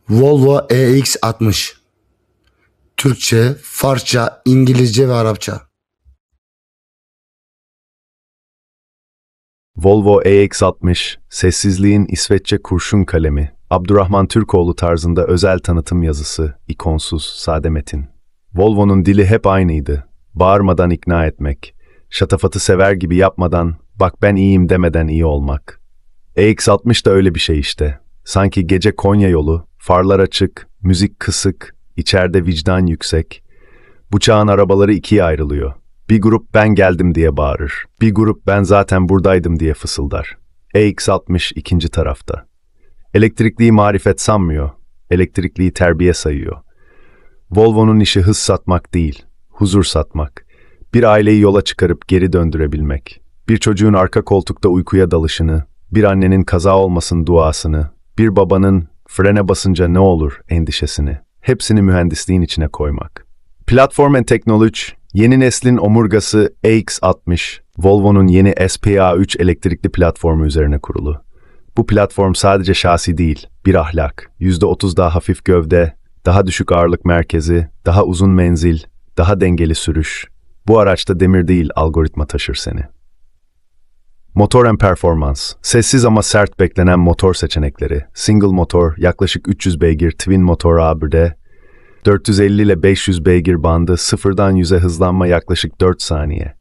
Volvo EX60. Türkçe, Farsça, İngilizce ve Arapça. Volvo EX60, sessizliğin İsveççe kurşun kalemi, Abdurrahman Türkoğlu tarzında özel tanıtım yazısı, ikonsuz, sade metin. Volvo'nun dili hep aynıydı. Bağırmadan ikna etmek, şatafatı sever gibi yapmadan, bak ben iyiyim demeden iyi olmak. EX60 da öyle bir şey işte. Sanki gece Konya yolu, farlar açık, müzik kısık, içeride vicdan yüksek. Bu çağın arabaları ikiye ayrılıyor. Bir grup ben geldim diye bağırır. Bir grup ben zaten buradaydım diye fısıldar. EX60 ikinci tarafta. Elektrikliyi marifet sanmıyor. Elektrikliyi terbiye sayıyor. Volvo'nun işi hız satmak değil, huzur satmak. Bir aileyi yola çıkarıp geri döndürebilmek. Bir çocuğun arka koltukta uykuya dalışını, bir annenin kaza olmasın duasını, bir babanın frene basınca ne olur endişesini. Hepsini mühendisliğin içine koymak. Platform and Technology, yeni neslin omurgası EX60, Volvo'nun yeni SPA3 elektrikli platformu üzerine kurulu. Bu platform sadece şasi değil, bir ahlak. %30 daha hafif gövde, daha düşük ağırlık merkezi, daha uzun menzil, daha dengeli sürüş. Bu araçta demir değil, algoritma taşır seni. Motor and Performance, sessiz ama sert beklenen motor seçenekleri. Single motor, yaklaşık 300 beygir, twin motor A1'de, 450 ile 500 beygir bandı, sıfırdan 100'e hızlanma yaklaşık 4 saniye.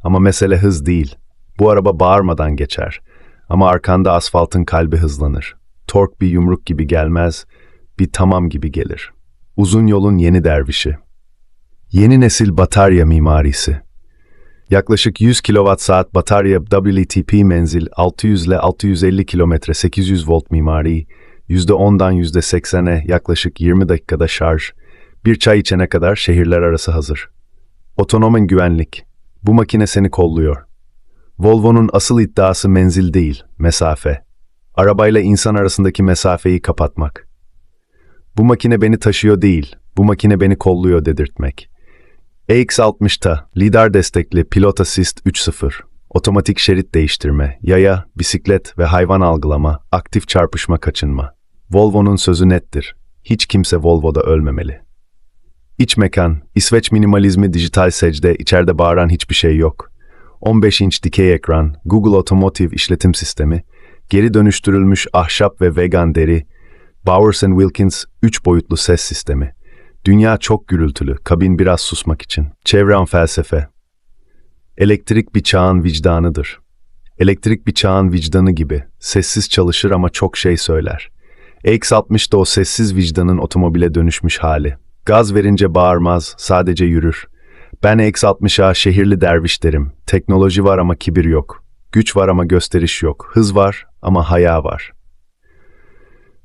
Ama mesele hız değil. Bu araba bağırmadan geçer. Ama arkanda asfaltın kalbi hızlanır. Tork bir yumruk gibi gelmez, bir tamam gibi gelir. Uzun yolun yeni dervişi. Yeni nesil batarya mimarisi. Yaklaşık 100 kWh batarya WLTP menzil, 600 ile 650 km 800 volt mimari, %10'dan %80'e yaklaşık 20 dakikada şarj, bir çay içene kadar şehirler arası hazır. Otonom güvenlik. Bu makine seni kolluyor. Volvo'nun asıl iddiası menzil değil, mesafe. Arabayla insan arasındaki mesafeyi kapatmak. Bu makine beni taşıyor değil, bu makine beni kolluyor dedirtmek. EX60'ta lidar destekli Pilot Assist 3.0, otomatik şerit değiştirme, yaya, bisiklet ve hayvan algılama, aktif çarpışma kaçınma. Volvo'nun sözü nettir. Hiç kimse Volvo'da ölmemeli. İç mekan, İsveç minimalizmi dijital secde, içeride bağıran hiçbir şey yok. 15 inç dikey ekran, Google Automotive işletim sistemi, geri dönüştürülmüş ahşap ve vegan deri, Bowers & Wilkins 3 boyutlu ses sistemi. Dünya çok gürültülü, kabin biraz susmak için. Çevren felsefe. Elektrik bir çağın vicdanıdır. Elektrik bir çağın vicdanı gibi, sessiz çalışır ama çok şey söyler. EX60 da o sessiz vicdanın otomobile dönüşmüş hali. Gaz verince bağırmaz, sadece yürür. Ben EX60'a şehirli derviş derim. Teknoloji var ama kibir yok. Güç var ama gösteriş yok. Hız var ama haya var.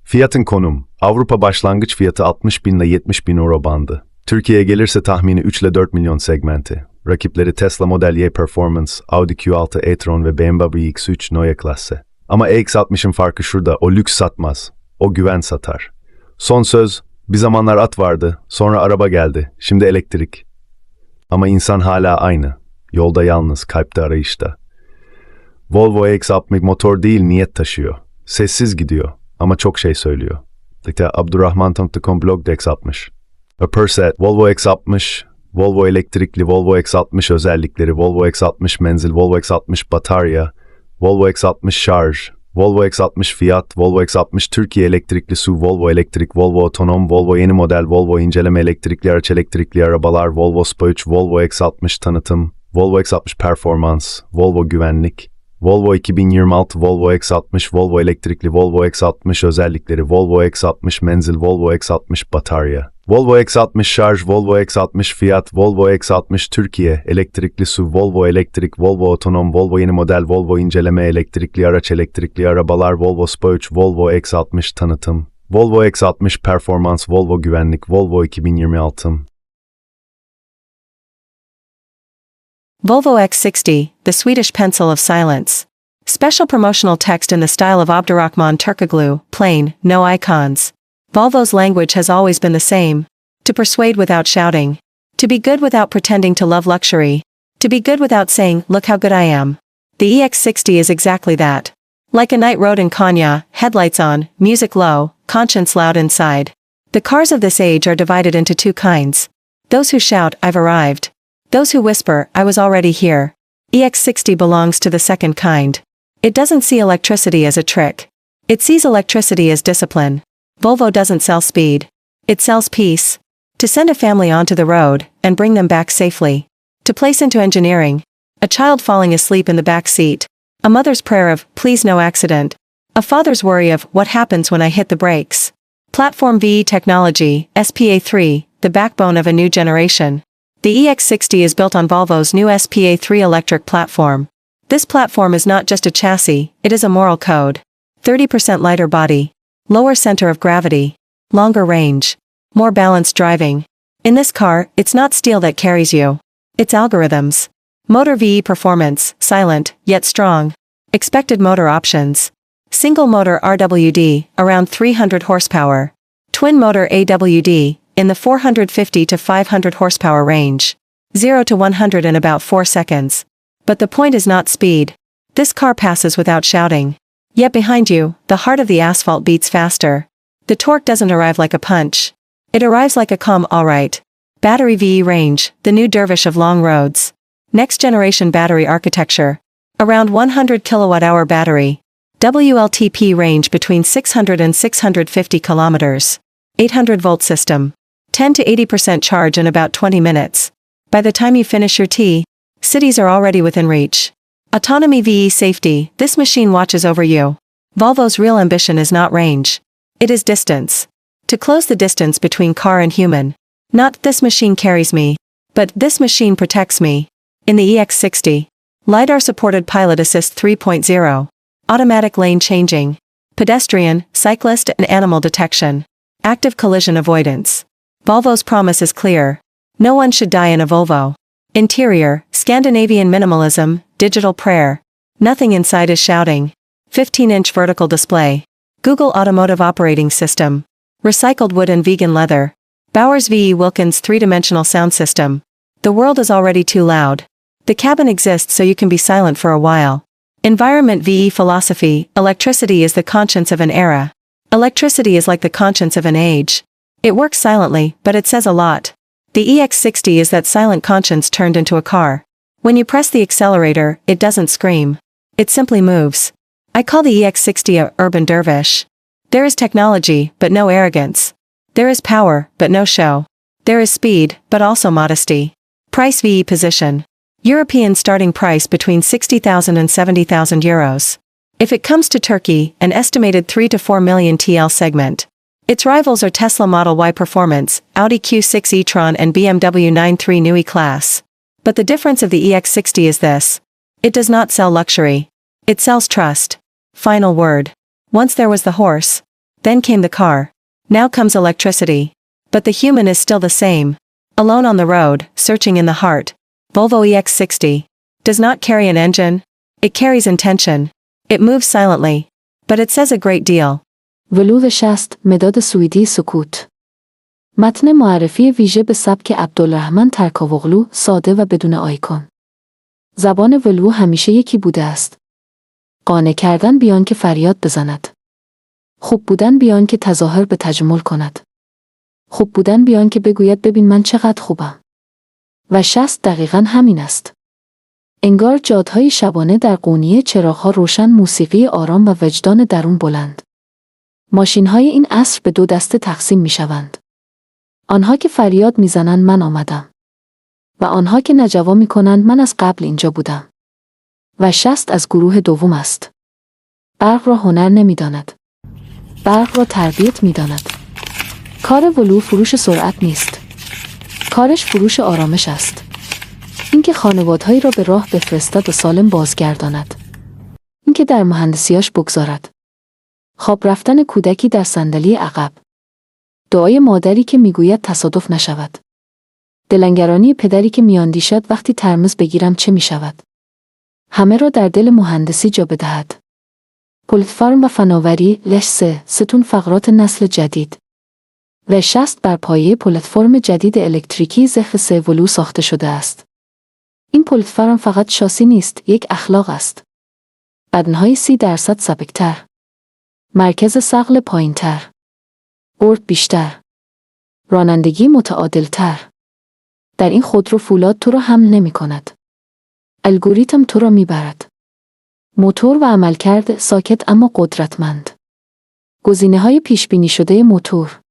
Fiyatın konum. Avrupa başlangıç fiyatı 60 bin ile 70 bin euro bandı. Türkiye'ye gelirse tahmini 3 ile 4 milyon segmenti. Rakipleri Tesla Model Y Performance, Audi Q6 e-tron ve BMW X3 Neue Klasse. Ama EX60'ın farkı şurada, o lüks satmaz. O güven satar. Son söz, bir zamanlar at vardı, sonra araba geldi, şimdi elektrik. Ama insan hala aynı. Yolda yalnız, kalpte arayışta. Volvo EX60 motor değil, niyet taşıyor. Sessiz gidiyor ama çok şey söylüyor. Abdurrahman.com blog EX60. A Perset, Volvo EX60, Volvo elektrikli, Volvo EX60 özellikleri, Volvo EX60 menzil, Volvo EX60 batarya, Volvo EX60 şarj, Volvo EX60 fiyat, Volvo EX60 Türkiye elektrikli su, Volvo elektrik, Volvo otonom, Volvo yeni model, Volvo inceleme elektrikli araç, elektrikli arabalar, Volvo SPA3, Volvo EX60 tanıtım, Volvo EX60 performans, Volvo güvenlik, Volvo 2026, Volvo EX60, Volvo elektrikli, Volvo EX60 özellikleri, Volvo EX60 menzil, Volvo EX60 batarya, Volvo EX60 şarj, Volvo EX60 fiyat, Volvo EX60 Türkiye, elektrikli su, Volvo elektrik, Volvo otonom, Volvo yeni model, Volvo inceleme elektrikli araç, elektrikli arabalar, Volvo SPA3, Volvo EX60 tanıtım, Volvo EX60 performans, Volvo güvenlik, Volvo 2026. Volvo X60, the Swedish pencil of silence. Special promotional text in the style of Abdurrahman Turkoglu, plain, no icons. Volvo's language has always been the same. To persuade without shouting. To be good without pretending to love luxury. To be good without saying, look how good I am. The EX60 is exactly that. Like a night road in Konya, headlights on, music low, conscience loud inside. The cars of this age are divided into two kinds. Those who shout, "I've arrived." Those who whisper, "I was already here." EX60 belongs to the second kind. It doesn't see electricity as a trick. It sees electricity as discipline. Volvo doesn't sell speed. It sells peace. To send a family onto the road, and bring them back safely. To place into engineering. A child falling asleep in the back seat. A mother's prayer of, "Please no accident." A father's worry of, "What happens when I hit the brakes?" Platform VE technology, SPA3, the backbone of a new generation. The EX60 is built on Volvo's new SPA3 electric platform. This platform is not just a chassis, it is a moral code. 30% lighter body. Lower center of gravity. Longer range. More balanced driving. In this car, it's not steel that carries you. It's algorithms. Motor VE performance, silent, yet strong. Expected motor options. Single motor RWD, around 300 horsepower. Twin motor AWD, in the 450 to 500 horsepower range. 0 to 100 in about 4 seconds. But the point is not speed. This car passes without shouting. Yet behind you, the heart of the asphalt beats faster. The torque doesn't arrive like a punch. It arrives like a calm alright. Battery VE range, the new dervish of long roads. Next generation battery architecture. Around 100 kWh battery. WLTP range between 600 and 650 kilometers. 800 volt system. 10 to 80% charge in about 20 minutes. By the time you finish your tea, cities are already within reach. Autonomy VE safety, this machine watches over you. Volvo's real ambition is not range. It is distance. To close the distance between car and human. Not "this machine carries me," but "this machine protects me." In the EX60. LiDAR-supported Pilot Assist 3.0. Automatic lane changing. Pedestrian, cyclist and animal detection. Active collision avoidance. Volvo's promise is clear. No one should die in a Volvo. Interior, Scandinavian minimalism, digital prayer. Nothing inside is shouting. 15-inch vertical display. Google Automotive Operating System. Recycled wood and vegan leather. Bowers VE Wilkins 3-dimensional sound system. The world is already too loud. The cabin exists so you can be silent for a while. Environment VE philosophy, electricity is the conscience of an era. Electricity is like the conscience of an age. It works silently, but it says a lot. The EX60 is that silent conscience turned into a car. When you press the accelerator, it doesn't scream. It simply moves. I call the EX60 a urban dervish. There is technology, but no arrogance. There is power, but no show. There is speed, but also modesty. Price VE position. European starting price between 60,000 and 70,000 euros. If it comes to Turkey, an estimated 3 to 4 million TL segment. Its rivals are Tesla Model Y Performance, Audi Q6 e-tron and BMW 9/3 New E-Class. But the difference of the EX60 is this. It does not sell luxury. It sells trust. Final word. Once there was the horse. Then came the car. Now comes electricity. But the human is still the same. Alone on the road, searching in the heart. Volvo EX60. Does not carry an engine. It carries intention. It moves silently. But it says a great deal. ولوو 60 مداد سوئدی سکوت. متن معرفی ویژه به سبک عبدالرحمن ترکاوغلو، ساده و بدون آیکون. زبان ولوو همیشه یکی بوده است. قانع کردن بیان که فریاد بزند. خوب بودن بیان که تظاهر به تجمل کند. خوب بودن بیان که بگوید ببین من چقدر خوبم. و 60 دقیقاً همین است. انگار جادهای شبانه در قونیه چراغ‌ها روشن، موسیقی آرام و وجدان درون بلند. ماشین‌های این عصر به 2 دسته تقسیم می‌شوند. آنها که فریاد می‌زنند من آمدم. و آنها که نجوا می‌کنند من از قبل اینجا بودم. و 60 از گروه دوم است. برق را هنر نمی‌داند. برق را تربیت می‌داند. کار ولو فروش سرعت نیست. کارش فروش آرامش است. اینکه خانوادهایی را به راه بفرستد و سالم بازگرداند. اینکه در مهندسیاش بگذارد. خواب رفتن کودکی در صندلی عقب. دعای مادری که میگوید تصادف نشود. دلنگرانی پدری که میاندیشد وقتی ترمز بگیرم چه میشود. همه را در دل مهندسی جا بدهد. پلتفرم و فناوری لش 3 ستون فقرات نسل جدید. و 60 بر پایه پلتفرم جدید الکتریکی زخ 3 ولو ساخته شده است. این پلتفرم فقط شاسی نیست، یک اخلاق است. بدنهای 30% سبکتر. مرکز صقل پایینتر. برد بیشتر. رانندگی متعادلتر. در این خودرو فولاد تو را حمل نمی کند. الگوریتم تو را می برد. موتور و عملکرد ساکت اما قدرتمند. گزینه‌های پیش‌بینی شده موتور.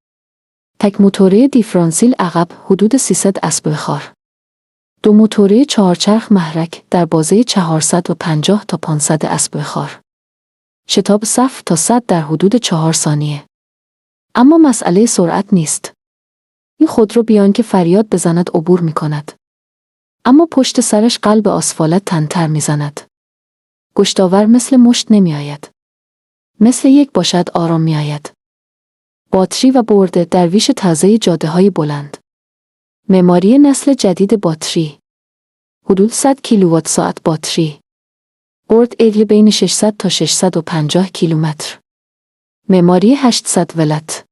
تک موتوره دیفرانسیل عقب حدود 300 اسب خار. دو موتوره چهارچرخ محرک در بازه 450 تا 500 اسب خار. شتاب 0 تا 100 در حدود 4 ثانیه. اما مسئله سرعت نیست. این خودرو بیان که فریاد بزند عبور می کند. اما پشت سرش قلب آسفالت تندتر می زند. گشتاور مثل مشت نمی آید. مثل یک باشد آرام می آید. باتری و برد درویش تازه جاده های بلند. معماری نسل جدید باتری. حدود 100 کیلووات ساعت باتری. برد ایل بین 600 تا 650 کیلومتر. معماری 800 ولت.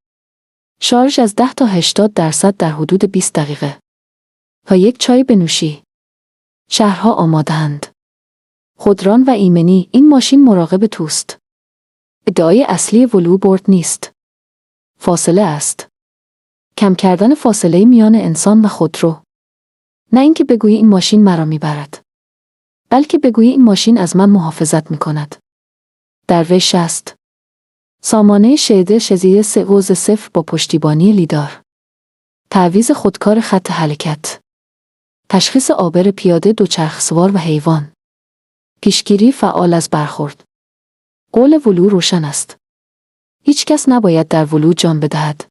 شارژ از 10 تا 80% در حدود 20 دقیقه. تا یک چای بنوشی. شهرها آماده‌اند. خودران و ایمنی، این ماشین مراقب توست. ادعای اصلی ولو برد نیست. فاصله است. کم کردن فاصله میان انسان و خودرو. نه اینکه بگویی این ماشین مرا میبرد. بلکه بگویی این ماشین از من محافظت میکند. درویش است. سامانه شیده شزیه 3.0 با پشتیبانی لیدار. تعویض خودکار خط حرکت. تشخیص عابر پیاده دوچرخه‌سوار و حیوان. پیشگیری فعال از برخورد. قول ولو روشن است. هیچ کس نباید در ولو جان بدهد.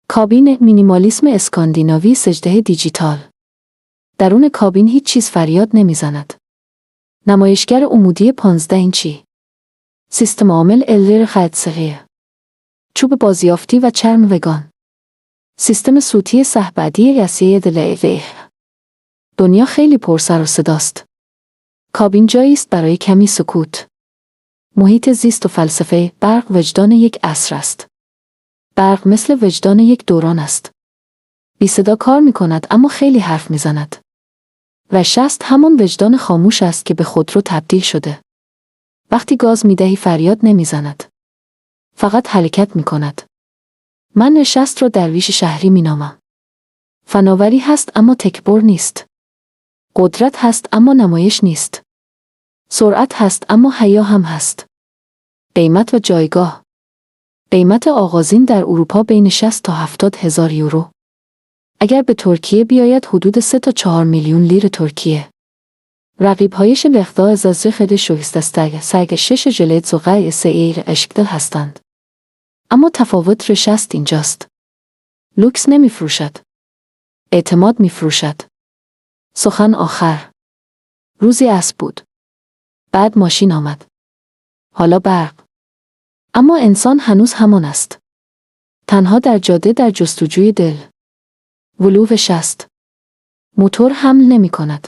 کابین مینیمالیسم اسکاندیناوی سجده دیجیتال. درون کابین هیچ چیز فریاد نمیزند. نمایشگر عمودی 15 اینچی. سیستم عامل الیر خط‌صغیر. چوب بازیافتی و چرم وگان. سیستم صوتی صحبتی یسیه دلایه. دنیا خیلی پرسر و صداست. کابین جایی است برای کمی سکوت. محیط زیست و فلسفه. برق وجدان یک عصر است. برق مثل وجدان یک دوران است. بی صدا کار می کند اما خیلی حرف می زند. و شست همان وجدان خاموش است که به خودرو تبدیل شده. وقتی گاز می دهی فریاد نمی زند. فقط حرکت می کند. من نشست را درویش شهری می نامم. فناوری هست اما تکبر نیست. قدرت هست اما نمایش نیست. سرعت هست اما حیا هم هست. قیمت و جایگاه. قیمت آغازین در اروپا بین 60 تا 70 هزار یورو. اگر به ترکیه بیاید حدود 3 تا 4 میلیون لیر ترکیه. رقیب‌هایش لخدا از خیلی شویستستگ سگ 6 جلد زغای سعیر اشکدل هستند. اما تفاوت رشست اینجاست. لوکس نمی فروشد. اعتماد می فروشد. سخن آخر. روزی اسب بود. بعد ماشین آمد. حالا برق. اما انسان هنوز همان است. تنها در جاده در جستجوی دل. ولو 60. موتور حمل نمی کند.